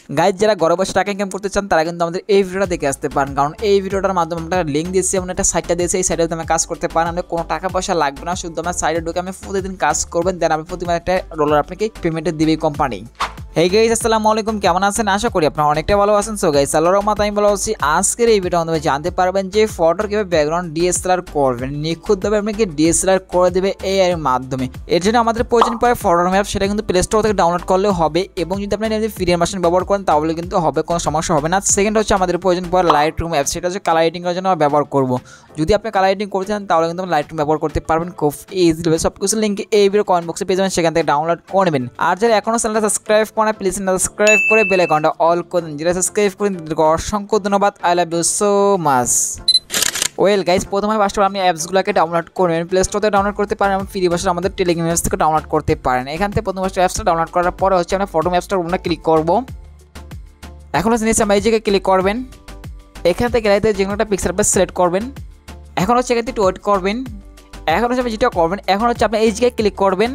Guys যারা ঘরে বসে টাকা ইনকাম করতে চান তারা কিন্তু আমাদের এই ভিডিওটা দেখে আসতে পারেন, কারণ এই ভিডিওটার মাধ্যমে আমরা লিঙ্ক দিয়েছি, আমরা একটা সাইটটা দিয়েছি, এই সাইটে তুমি কাজ করতে পারেন। আমাদের কোনো টাকা পয়সা লাগবে না, শুধু আমার সাইটে ঢুকে আমি প্রতিদিন কাজ করবেন, দেন আমি প্রতিদিন একটা ডলার আপনাকে পেমেন্টে দিবে কোম্পানি। হেই গাইস, আসসালামু আলাইকুম, কেমন আছেন? আশা করি আপনারা অনেকটা ভালো আছেন। সো গাইস, আল্লাহর রহমতে আমি ভালো আছি। আজকের এই ভিডিওর মাধ্যমে জানতে পারবেন যে ফটোর কিভাবে ব্যাকগ্রাউন্ড ডিএসএলআর করবেন, নিখুঁতভাবে আপনাকে ডিএসএলআর করে দেবে এআই এর মাধ্যমে। এর জন্য আমাদের প্রয়োজন পড়ে ফটোর ম্যাপ, সেটা কিন্তু প্লে স্টোর থেকে ডাউনলোড করলেও হবে, এবং যদি আপনি ফ্রি ভার্সন ব্যবহার করেন তাহলে কিন্তু হবে, কোনো সমস্যা হবে না। সেকেন্ড হচ্ছে আমাদের প্রয়োজন পড়ে লাইটরুম অ্যাপ, সেটা হচ্ছে কালার এডিটিং এর জন্য ব্যবহার করব। যদি আপনি কালার এডিটিং করতে চান তাহলে কিন্তু লাইটরুম ব্যবহার করতে পারবেন খুব ইজিলি। সব কিছু লিঙ্ক এই ভিডিও কমেন্ট বক্সে পেয়ে যাবেন, সেখান থেকে ডাউনলোড করে নেবেন। আর যারা এখনো চ্যানেলটা সাবস্ক্রাইব করেন প্লিজ সাবস্ক্রাইব করে বেল আইকনটা অল করে দিন। যারা সাবস্ক্রাইব করেন অসংখ্য ধন্যবাদ। I love you so much. Well guys, প্রথমে ফার্স্ট আপনি অ্যাপসগুলোকে ডাউনলোড করবেন, প্লে স্টোর থেকে ডাউনলোড করতে পারেন, ফ্রি ভার্সন আমাদের টেলিগ্রাম অ্যাপস থেকে ডাউনলোড করতে পারেন। এখান থেকে প্রথম ফার্স্ট অ্যাপসটা ডাউনলোড করার পরে হচ্ছে আমরা ফটো অ্যাপসটার উপরে ক্লিক করব। এখন হচ্ছে নিচে এই জায়গায় ক্লিক করবেন, এখান থেকে গ্যালারিতে যে কোনো একটা পিকচার আপনি সিলেক্ট করবেন। এখন হচ্ছে এখান থেকে ওয়েট করবেন। এখন হচ্ছে আপনি যেটা করবেন, এখন হচ্ছে আপনি এই জায়গায় ক্লিক করবেন,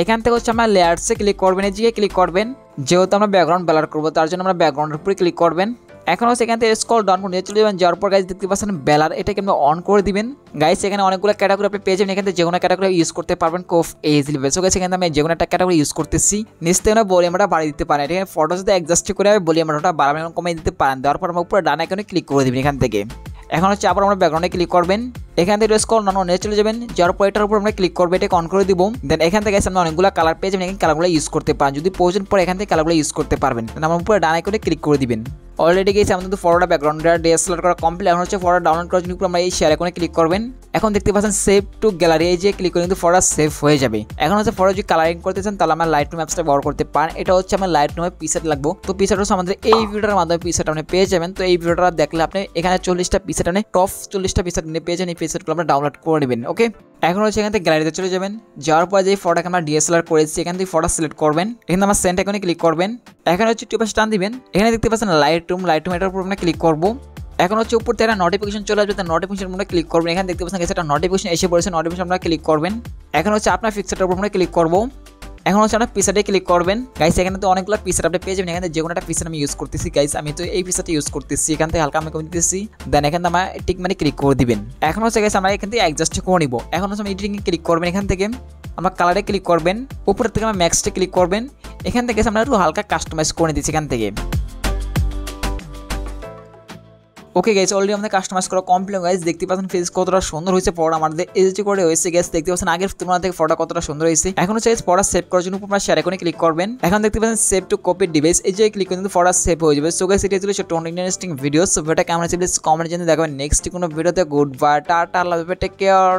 এখান থেকে হচ্ছে আমরা লেয়ার্সে ক্লিক করবেন, এই জায়গায় ক্লিক করবেন। যেহেতু আমরা ব্যাকগ্রাউন্ড ব্লার করবো তার জন্য আমরা ব্যাকগ্রাউন্ডের উপরে ক্লিক করবেন। এখন হচ্ছে এখান থেকে স্ক্রল ডাউন করে নিয়ে চলে যাবেন, যাওয়ার পর গাইজ দেখতে পাচ্ছেন ব্লার, এটাকে আপনি অন করে দিবেন। গাইজ এখানে অনেকগুলো ক্যাটাগরি আপনি পেয়ে যাবেন, এখান থেকে যে কোনো ক্যাটাগরি ইউজ করতে পারবেন খুব ইজিলি। সো গাইজ এখানে আমি যে কোনো একটা ক্যাটাগরি ইউজ করতেছি। নিচ থেকে আমরা ভলিউমটা বাড়িয়ে দিতে পারেন, এখানে ফটো যদি অ্যাডজাস্ট করে ভলিউমটা বাড়াবেন এবং কমিয়ে দিতে পারেন। দেওয়ার পর আমরা উপরে ডান আইকনে ক্লিক করে দিবেন। এখান থেকে এখন হচ্ছে আবার আমরা ব্যাকগ্রাউন্ডে ক্লিক করবেন, এখান থেকে স্ক্রল ডাউন নিয়ে চলে যাবেন, যাওয়ার পর এটার উপর আমরা ক্লিক করবো, এটাকে অন করে দিব। দেন এখান থেকে আমরা অনেকগুলো কালার পেয়ে যাবেন, এখানে কালারগুলো ইউজ করতে পারেন, যদি প্রয়োজন পরে এখান থেকে কালারগুলো ইউজ করতে পারবেন। আমরা উপরে ডান আইকনে ক্লিক করে দিবেন। অলরেডি গেছে আমাদের ফটোটা ব্যাকগ্রাউন্ডটা ডিএসএলআর করা কমপ্লিট। এখন হচ্ছে ফটো ডাউনলোড করার জন্য আমরা এই শেয়ার আইকনে ক্লিক করবেন। এখন দেখতে পাচ্ছেন সেভ টু গ্যালারি, এই যে ক্লিক করে কিন্তু ফটো সেভ হয়ে যাবে। এখন হচ্ছে ফটো যদি কালারিং করতে চান তাহলে আমরা লাইটরুম অ্যাপসটা ব্যবহার করতে পারেন। এটা হচ্ছে আমার লাইটরুমে পিসেট লাগবে, তো পিসেট হচ্ছে আমাদের এই ভিডিওটার মাধ্যমে পিসেট আপনি পেয়ে যাবেন। তো এই ভিডিওটা দেখলে আপনি এখানে 40টা পিসেট আপনি টপ 40টা পিসেট পেয়ে যাবেন, এই পিসেটগুলো আপনি ডাউনলোড করে নেবেন। ওকে, এখন হচ্ছে এখান থেকে গ্যালারিতে চলে যাবেন, যাওয়ার পর যে ফটোকে আমরা ডিএসএলআর করেছি এখান থেকে ফটো সিলেক্ট করবেন, এখানে আমার সেন্ড আইকনে ক্লিক করবেন। এখানে হচ্ছে টিপ টান দিবেন, এখানে দেখতে পাচ্ছেন লাইটরুম এটার উপর আমরা ক্লিক করব। এখন হচ্ছে উপর থেকে একটা নোটিফিকেশন চলে আসবে, তার নোটিফিকেশন আমরা ক্লিক করবেন। এখানে দেখতে পাচ্ছেন একটা নোটিফিকেশন এসে পড়েছে, নোটিফিকেশন আমরা ক্লিক করবেন। এখন হচ্ছে আপনার পিকচারটার উপর আমরা ক্লিক করব। এখন হচ্ছে আপনার পিকচারটাই ক্লিক করবেন। গাইস এখানে তো অনেকগুলো পিকচার আপনি পেয়ে যাবেন, এখানে যে কোনো একটা পিকচার আমি ইউজ করতেছি। গাইস আমি তো এই পিকচারটা ইউজ করতেছি, এখান থেকে হালকা আমি কমে দিতেছি, দেন এখান থেকে আমরা টিক মানে ক্লিক করে দিবেন। এখন হচ্ছে গাইস আমরা এখান থেকে অ্যাডজাস্ট করে নিব। এখন হচ্ছে আমি এডিটিং ক্লিক করবেন, এখান থেকে আমরা কালারে ক্লিক করবেন, উপর থেকে আমরা ম্যাক্সটে ক্লিক করবেন। এখান থেকে আমরা একটু হালকা কাস্টমাইজ করে দিচ্ছি এখান থেকে। ওকে গাইস, অলরেডি আমাদের কাস্টমাইজ করা কমপ্লিট। গাইস দেখতে পাচ্ছেন ফেস কতটা সুন্দর হয়েছে, ফটো আমাদের এডিট করে হয়েছে। গাইস দেখতে পাচ্ছেন আগের তুলনা থেকে ফটো কতটা সুন্দর হয়েছে। এখন হচ্ছে ফটো সেভ করার জন্য উপর শেয়ার আইকনে ক্লিক করবেন। এখন দেখতে পাচ্ছেন সেভ টু কপি ডিভাইস, এই যে ক্লিক করে কিন্তু ফটো সেভ হয়ে যাবে। সো গাইস এটা ছিল ছোট ইন্টারেস্টিং ভিডিও। সো ভিডিওটা কেমন হয়েছে প্লিজ কমেন্টে জানিয়ে দেখাবেন। নেক্সট কোনো ভিডিওতে good bye, tata, love you, take care.